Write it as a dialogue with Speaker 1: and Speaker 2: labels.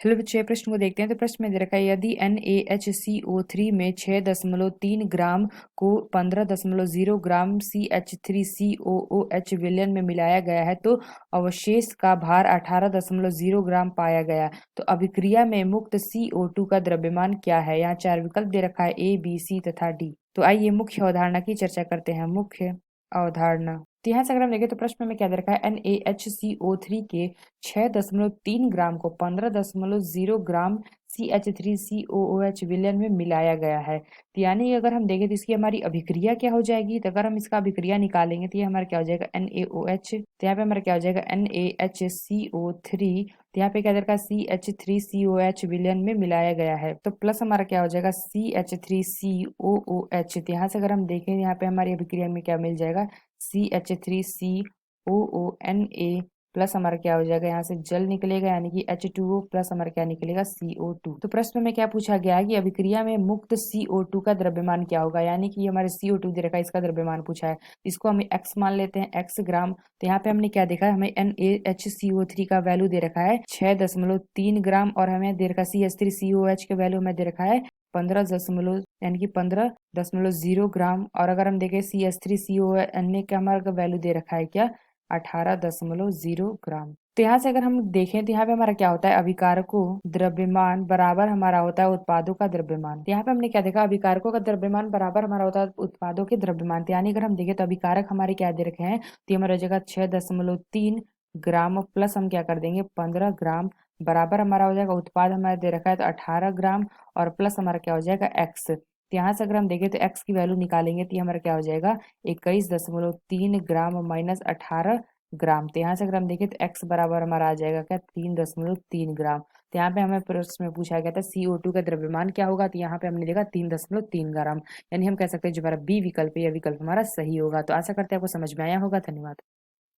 Speaker 1: Hello बच्चों, प्रश्न को देखते हैं। तो प्रश्न में दे रखा है यदि NaHCO3 में 6.3 ग्राम को 15.0 ग्राम CH3COOH विलयन में मिलाया गया है तो अवशेष का भार 18.0 ग्राम पाया गया। तो अभिक्रिया में मुक्त CO2 का द्रव्यमान क्या है? यहाँ चार विकल्प दे रखा है A, B, C तथा D। तो आइए मुख्य अवधारणा की चर्चा करते हैं। मुख्य अवधारणा, तो यहाँ से अगर हम देखें तो प्रश्न में क्या दे रखा है, NaHCO3 के 6.3 ग्राम को 15.0 ग्राम CH3COOH विलयन में मिलाया गया है। तो यानी अगर हम देखें तो इसकी हमारी अभिक्रिया क्या हो जाएगी? तो अगर हम इसका अभिक्रिया निकालेंगे तो ये हमारा क्या हो जाएगा, NaOH। तो यहाँ पे हमारा क्या हो जाएगा, NaHCO3। तो यहाँ पे क्या दे रखा है, CH3COH विलयन में मिलाया गया है। तो प्लस हमारा क्या हो जाएगा, CH3COOH। तो यहाँ से अगर हम देखें यहाँ पे हमारी अभिक्रिया में क्या मिल जाएगा, CH3COONA प्लस हमारा क्या हो जाएगा, यहाँ से जल निकलेगा यानी कि H2O प्लस हमारा क्या निकलेगा, CO2। तो प्रश्न में क्या पूछा गया है कि अभिक्रिया में मुक्त CO2 का द्रव्यमान क्या होगा, यानी कि हमारे CO2 दे रखा है, इसका द्रव्यमान पूछा है। इसको हम x मान लेते हैं, x ग्राम। तो यहाँ पे हमने क्या देखा है, हमें NaHCO3 का वैल्यू दे रखा है 6.3 ग्राम और हमें दे रखा CH3COH का वैल्यू हमें दे रखा है 15 यानी कि 15.0 ग्राम। और अगर हम देखें CH3CON का हमारा वैल्यू दे रखा है क्या, 18.0 ग्राम। तो यहाँ से अगर हम देखें तो यहाँ पे हमारा क्या होता है, अभिकारकों द्रव्यमान बराबर हमारा होता है उत्पादों का द्रव्यमान। तो यहाँ पे हमने क्या देखा, अभिकारकों का द्रव्यमान बराबर हमारा होता है उत्पादों के द्रव्यमान। तो यानी अगर हम देखें तो अभिकारक हमारे क्या दे रखे हैं, तो हमारा हो जाएगा 6.3 ग्राम प्लस हम क्या कर देंगे 15 ग्राम बराबर हमारा हो जाएगा उत्पाद हमारा दे रखा है तो 18 ग्राम और प्लस हमारा क्या हो जाएगा एक्स। तो यहाँ से अगर हम देखें तो एक्स की वैल्यू निकालेंगे तो ये हमारा क्या हो जाएगा 21.3 ग्राम माइनस 18 ग्राम। तो यहाँ से अगर हम देखें तो एक्स बराबर हमारा आ जाएगा क्या, 3.3 ग्राम। तो यहाँ पे हमें प्रश्न में पूछा गया था CO2 का द्रव्यमान क्या होगा, तो यहाँ पे हमने देखा 3.3 ग्राम। यानी हम कह सकते हैं जो हमारा बी विकल्प है यह विकल्प हमारा सही होगा। तो आशा करते हैं आपको समझ में आया होगा। धन्यवाद।